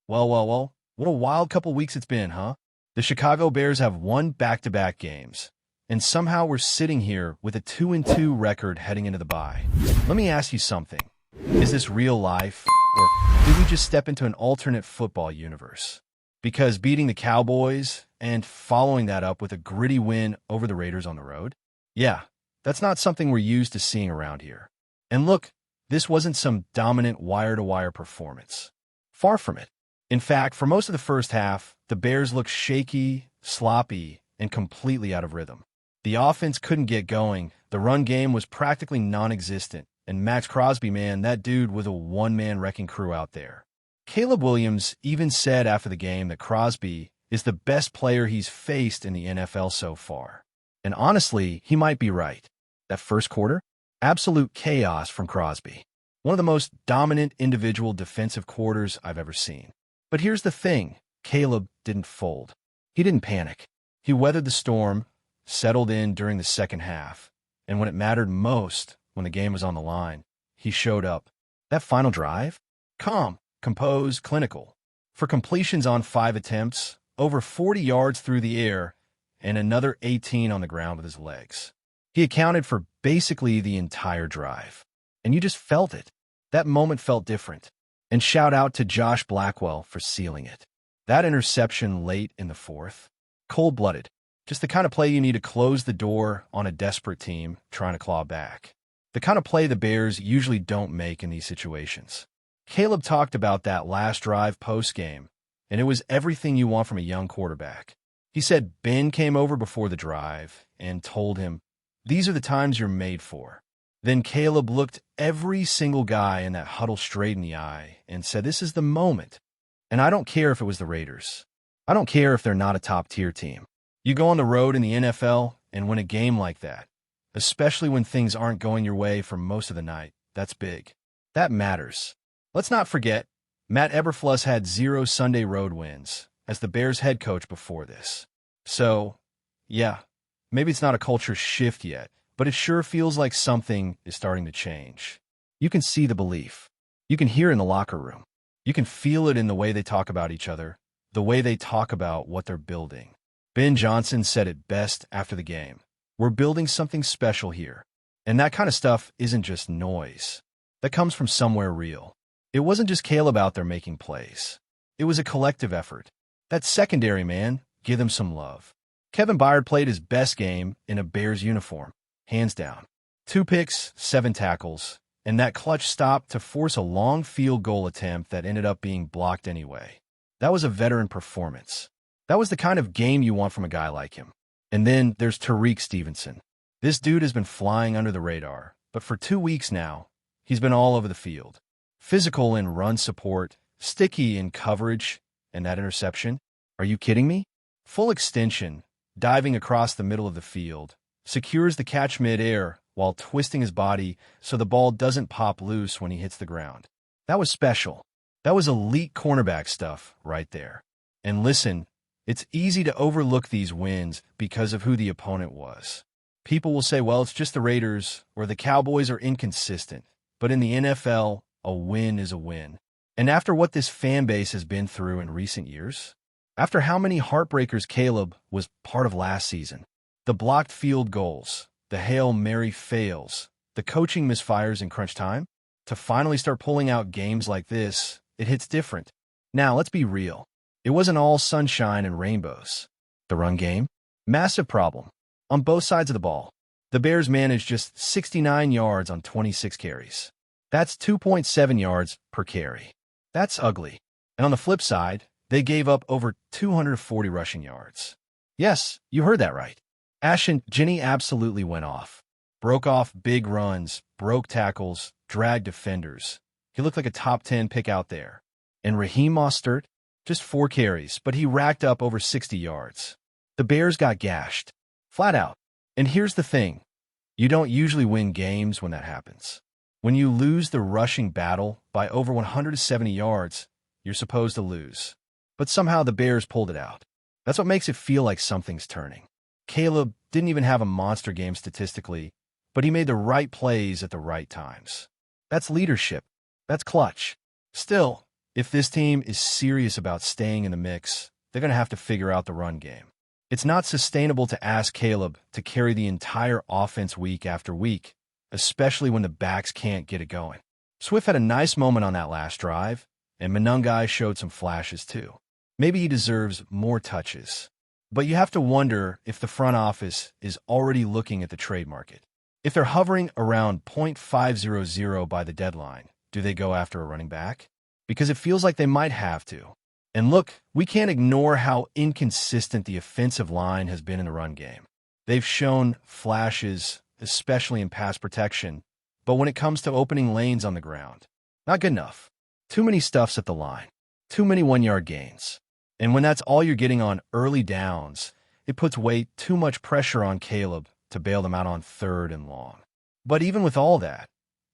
Well, what a wild couple weeks it's been, huh? The Chicago Bears have won back-to-back games, and somehow we're sitting here with a 2-2 record heading into the bye. Let me ask you something. Is this real life, or did we just step into an alternate football universe? Because beating the Cowboys and following that up with a gritty win over the Raiders on the road? Yeah, that's not something we're used to seeing around here. And look, this wasn't some dominant wire-to-wire performance. Far from it. In fact, for most of the first half, the Bears looked shaky, sloppy, and completely out of rhythm. The offense couldn't get going, the run game was practically non-existent, and Max Crosby, man, that dude was a one-man wrecking crew out there. Caleb Williams even said after the game that Crosby is the best player he's faced in the NFL so far. And honestly, he might be right. That first quarter? Absolute chaos from Crosby. One of the most dominant individual defensive quarters I've ever seen. But here's the thing, Caleb didn't fold. He didn't panic. He weathered the storm, settled in during the second half, and when it mattered most, when the game was on the line, he showed up. That final drive? Calm, composed, clinical. For completions on 5 attempts, over 40 yards through the air, and another 18 on the ground with his legs. He accounted for basically the entire drive. And you just felt it. That moment felt different. And shout out to Josh Blackwell for sealing it. That interception late in the fourth, cold-blooded. Just the kind of play you need to close the door on a desperate team trying to claw back. The kind of play the Bears usually don't make in these situations. Caleb talked about that last drive post-game, and it was everything you want from a young quarterback. He said Ben came over before the drive and told him, "These are the times you're made for." Then Caleb looked every single guy in that huddle straight in the eye and said, "This is the moment." And I don't care if it was the Raiders. I don't care if they're not a top-tier team. You go on the road in the NFL and win a game like that, especially when things aren't going your way for most of the night. That's big. That matters. Let's not forget, Matt Eberflus had 0 Sunday road wins as the Bears head coach before this. So, yeah, maybe it's not a culture shift yet, but it sure feels like something is starting to change. You can see the belief. You can hear it in the locker room. You can feel it in the way they talk about each other, the way they talk about what they're building. Ben Johnson said it best after the game. We're building something special here. And that kind of stuff isn't just noise. That comes from somewhere real. It wasn't just Caleb out there making plays. It was a collective effort. That secondary, man, give them some love. Kevin Byard played his best game in a Bears uniform, hands down. 2 picks, 7 tackles, and that clutch stop to force a long field goal attempt that ended up being blocked anyway. That was a veteran performance. That was the kind of game you want from a guy like him. And then there's Tariq Stevenson. This dude has been flying under the radar, but for 2 weeks now, he's been all over the field. Physical in run support, sticky in coverage, and that interception? Are you kidding me? Full extension, diving across the middle of the field, secures the catch mid-air while twisting his body so the ball doesn't pop loose when he hits the ground. That was special. That was elite cornerback stuff right there. And listen, it's easy to overlook these wins because of who the opponent was. People will say, well, it's just the Raiders or the Cowboys are inconsistent. But in the NFL, a win is a win. And after what this fan base has been through in recent years, after how many heartbreakers Caleb was part of last season, the blocked field goals, the Hail Mary fails, the coaching misfires in crunch time, to finally start pulling out games like this, it hits different. Now, let's be real. It wasn't all sunshine and rainbows. The run game? Massive problem. On both sides of the ball, the Bears managed just 69 yards on 26 carries. That's 2.7 yards per carry. That's ugly. And on the flip side, they gave up over 240 rushing yards. Yes, you heard that right. Ashton Ginny absolutely went off. Broke off big runs, broke tackles, dragged defenders. He looked like a top 10 pick out there. And Raheem Mostert? Just 4 carries, but he racked up over 60 yards. The Bears got gashed. Flat out. And here's the thing. You don't usually win games when that happens. When you lose the rushing battle by over 170 yards, you're supposed to lose. But somehow the Bears pulled it out. That's what makes it feel like something's turning. Caleb didn't even have a monster game statistically, but he made the right plays at the right times. That's leadership. That's clutch. Still, If this team is serious about staying in the mix, they're going to have to figure out the run game. It's not sustainable to ask Caleb to carry the entire offense week after week, especially when the backs can't get it going. Swift had a nice moment on that last drive, and Monangai showed some flashes too. Maybe he deserves more touches. But you have to wonder if the front office is already looking at the trade market. If they're hovering around .500 by the deadline, do they go after a running back? Because it feels like they might have to. And look, we can't ignore how inconsistent the offensive line has been in the run game. They've shown flashes, especially in pass protection, but when it comes to opening lanes on the ground, not good enough. Too many stuffs at the line. Too many one-yard gains. And when that's all you're getting on early downs, it puts way too much pressure on Caleb to bail them out on 3rd and long. But even with all that,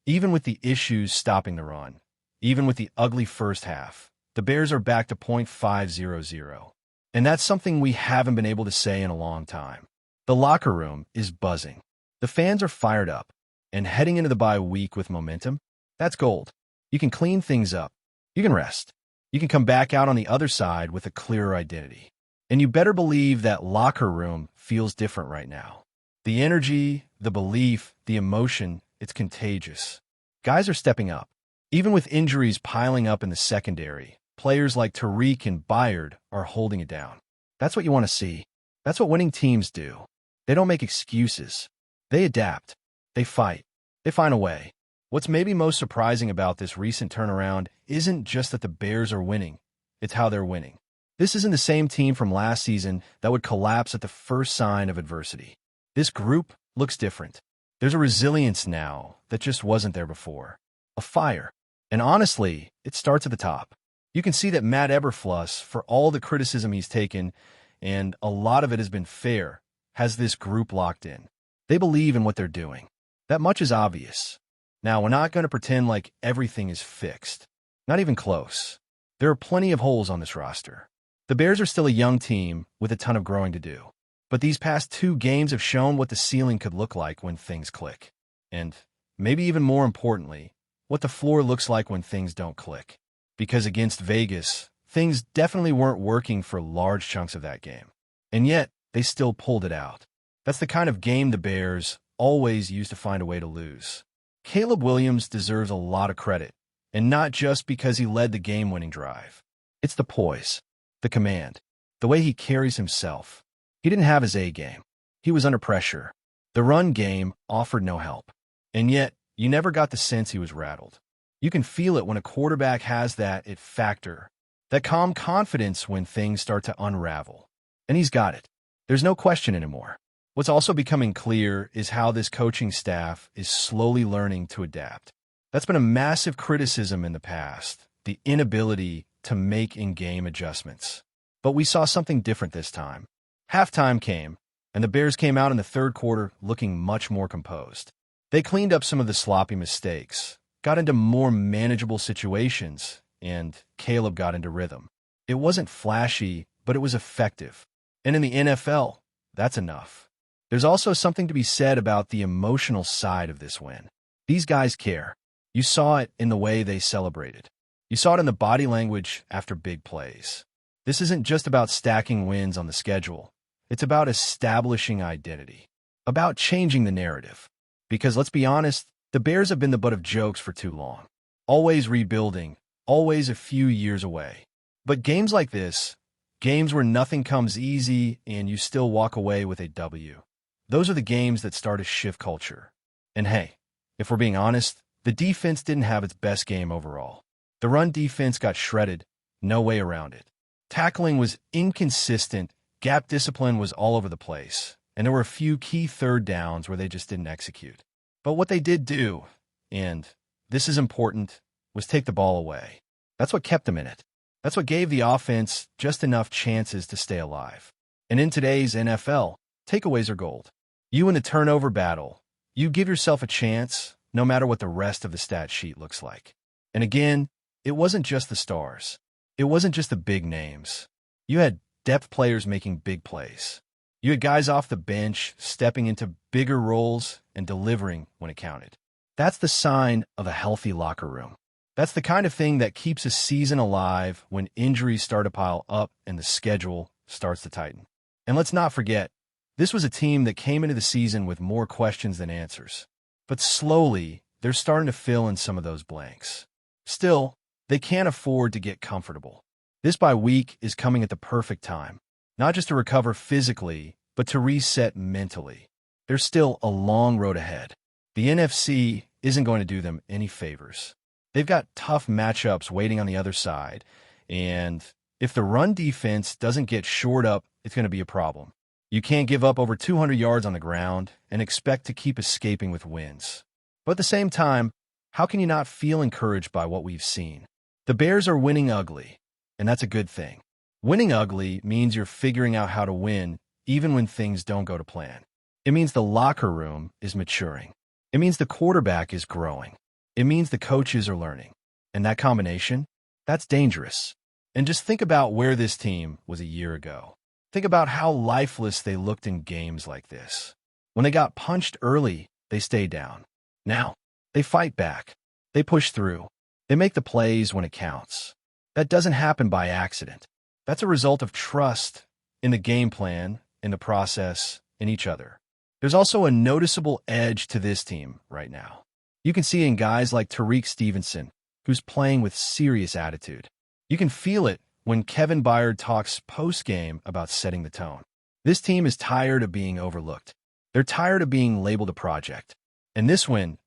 even with the issues stopping the run, even with the ugly first half, the Bears are back to .500. And that's something we haven't been able to say in a long time. The locker room is buzzing. The fans are fired up. And heading into the bye week with momentum, that's gold. You can clean things up. You can rest. You can come back out on the other side with a clearer identity. And you better believe that locker room feels different right now. The energy, the belief, the emotion, it's contagious. Guys are stepping up. Even with injuries piling up in the secondary, players like Tariq and Byard are holding it down. That's what you want to see. That's what winning teams do. They don't make excuses. They adapt. They fight. They find a way. What's maybe most surprising about this recent turnaround isn't just that the Bears are winning, it's how they're winning. This isn't the same team from last season that would collapse at the first sign of adversity. This group looks different. There's a resilience now that just wasn't there before. A fire. And honestly, it starts at the top. You can see that Matt Eberflus, for all the criticism he's taken, and a lot of it has been fair, has this group locked in. They believe in what they're doing. That much is obvious. Now, we're not going to pretend like everything is fixed. Not even close. There are plenty of holes on this roster. The Bears are still a young team with a ton of growing to do. But these past 2 games have shown what the ceiling could look like when things click. And, maybe even more importantly, what the floor looks like when things don't click. Because against Vegas, things definitely weren't working for large chunks of that game. And yet, they still pulled it out. That's the kind of game the Bears always used to find a way to lose. Caleb Williams deserves a lot of credit, and not just because he led the game-winning drive. It's the poise, the command, the way he carries himself. He didn't have his A game. He was under pressure. The run game offered no help. And yet, you never got the sense he was rattled. You can feel it when a quarterback has that it factor, that calm confidence when things start to unravel. And he's got it. There's no question anymore. What's also becoming clear is how this coaching staff is slowly learning to adapt. That's been a massive criticism in the past, the inability to make in-game adjustments. But we saw something different this time. Halftime came, and the Bears came out in the 3rd quarter looking much more composed. They cleaned up some of the sloppy mistakes, got into more manageable situations, and Caleb got into rhythm. It wasn't flashy, but it was effective. And in the NFL, that's enough. There's also something to be said about the emotional side of this win. These guys care. You saw it in the way they celebrated. You saw it in the body language after big plays. This isn't just about stacking wins on the schedule. It's about establishing identity, about changing the narrative. Because let's be honest, the Bears have been the butt of jokes for too long. Always rebuilding, always a few years away. But games like this, games where nothing comes easy and you still walk away with a W, those are the games that start to shift culture. And hey, if we're being honest, the defense didn't have its best game overall. The run defense got shredded, no way around it. Tackling was inconsistent, gap discipline was all over the place, and there were a few key 3rd downs where they just didn't execute. But what they did do, and this is important, was take the ball away. That's what kept them in it. That's what gave the offense just enough chances to stay alive. And in today's NFL, takeaways are gold. You in the turnover battle, you give yourself a chance, no matter what the rest of the stat sheet looks like. And again, it wasn't just the stars. It wasn't just the big names. You had depth players making big plays. You had guys off the bench stepping into bigger roles and delivering when it counted. That's the sign of a healthy locker room. That's the kind of thing that keeps a season alive when injuries start to pile up and the schedule starts to tighten. And let's not forget, this was a team that came into the season with more questions than answers. But slowly, they're starting to fill in some of those blanks. Still, they can't afford to get comfortable. This bye week is coming at the perfect time, not just to recover physically, but to reset mentally. There's still a long road ahead. The NFC isn't going to do them any favors. They've got tough matchups waiting on the other side, and if the run defense doesn't get shored up, it's going to be a problem. You can't give up over 200 yards on the ground and expect to keep escaping with wins. But at the same time, how can you not feel encouraged by what we've seen? The Bears are winning ugly, and that's a good thing. Winning ugly means you're figuring out how to win even when things don't go to plan. It means the locker room is maturing. It means the quarterback is growing. It means the coaches are learning. And that combination, that's dangerous. And just think about where this team was a year ago. Think about how lifeless they looked in games like this. When they got punched early, they stayed down. Now, they fight back. They push through. They make the plays when it counts. That doesn't happen by accident. That's a result of trust in the game plan, in the process, in each other. There's also a noticeable edge to this team right now. You can see it in guys like Tariq Stevenson, who's playing with serious attitude. You can feel it when Kevin Byard talks post-game about setting the tone. This team is tired of being overlooked. They're tired of being labeled a project. And this one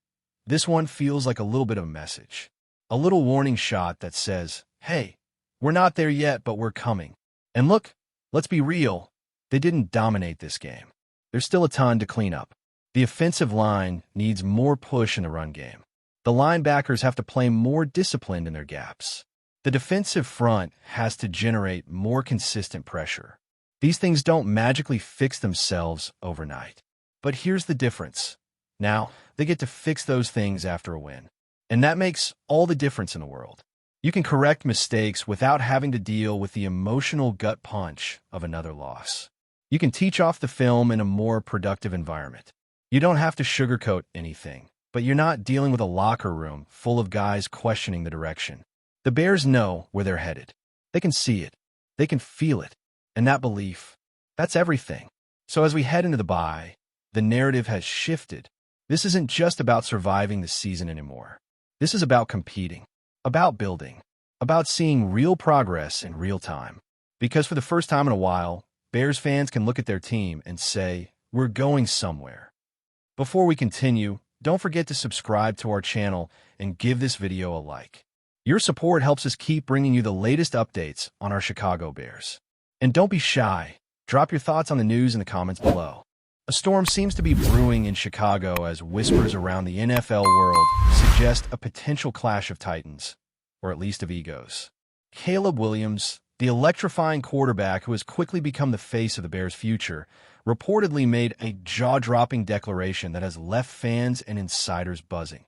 feels like a little bit of a message. A little warning shot that says, hey, we're not there yet, but we're coming. And look, let's be real, they didn't dominate this game. There's still a ton to clean up. The offensive line needs more push in the run game. The linebackers have to play more disciplined in their gaps. The defensive front has to generate more consistent pressure. These things don't magically fix themselves overnight. But here's the difference. Now, they get to fix those things after a win. And that makes all the difference in the world. You can correct mistakes without having to deal with the emotional gut punch of another loss. You can teach off the film in a more productive environment. You don't have to sugarcoat anything, but you're not dealing with a locker room full of guys questioning the direction. The Bears know where they're headed. They can see it. They can feel it. And that belief, that's everything. So as we head into the bye, the narrative has shifted. This isn't just about surviving the season anymore. This is about competing, about building, about seeing real progress in real time. Because for the first time in a while, Bears fans can look at their team and say, we're going somewhere. Before we continue, don't forget to subscribe to our channel and give this video a like. Your support helps us keep bringing you the latest updates on our Chicago Bears. And don't be shy. Drop your thoughts on the news in the comments below. A storm seems to be brewing in Chicago as whispers around the NFL world suggest a potential clash of titans, or at least of egos. Caleb Williams, the electrifying quarterback who has quickly become the face of the Bears' future, reportedly made a jaw-dropping declaration that has left fans and insiders buzzing.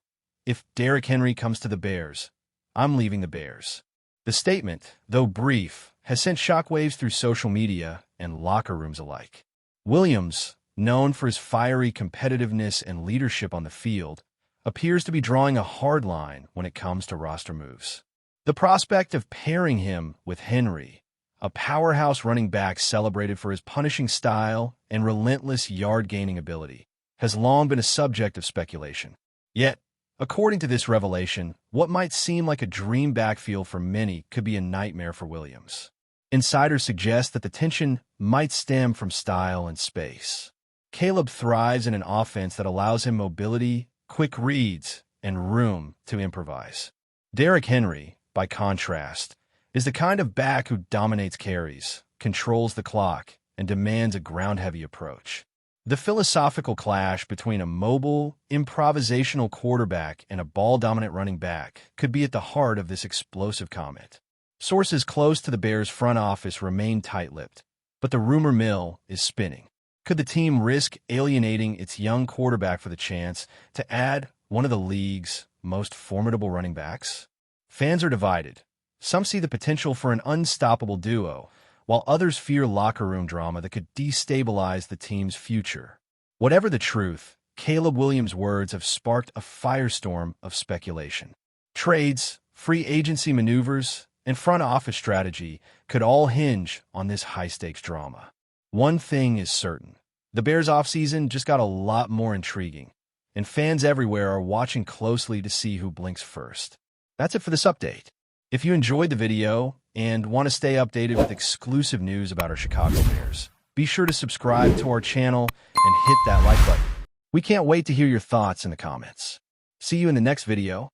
If Derrick Henry comes to the Bears, I'm leaving the Bears. The statement, though brief, has sent shockwaves through social media and locker rooms alike. Williams, known for his fiery competitiveness and leadership on the field, appears to be drawing a hard line when it comes to roster moves. The prospect of pairing him with Henry, a powerhouse running back celebrated for his punishing style and relentless yard-gaining ability, has long been a subject of speculation. Yet, according to this revelation, what might seem like a dream backfield for many could be a nightmare for Williams. Insiders suggest that the tension might stem from style and space. Caleb thrives in an offense that allows him mobility, quick reads, and room to improvise. Derrick Henry, by contrast, is the kind of back who dominates carries, controls the clock, and demands a ground-heavy approach. The philosophical clash between a mobile, improvisational quarterback and a ball-dominant running back could be at the heart of this explosive comment. Sources close to the Bears' front office remain tight-lipped, but the rumor mill is spinning. Could the team risk alienating its young quarterback for the chance to add one of the league's most formidable running backs? Fans are divided. Some see the potential for an unstoppable duo, while others fear locker room drama that could destabilize the team's future. Whatever the truth, Caleb Williams' words have sparked a firestorm of speculation. Trades, free agency maneuvers, and front office strategy could all hinge on this high-stakes drama. One thing is certain. The Bears' offseason just got a lot more intriguing, and fans everywhere are watching closely to see who blinks first. That's it for this update. If you enjoyed the video and want to stay updated with exclusive news about our Chicago Bears, be sure to subscribe to our channel and hit that like button. We can't wait to hear your thoughts in the comments. See you in the next video.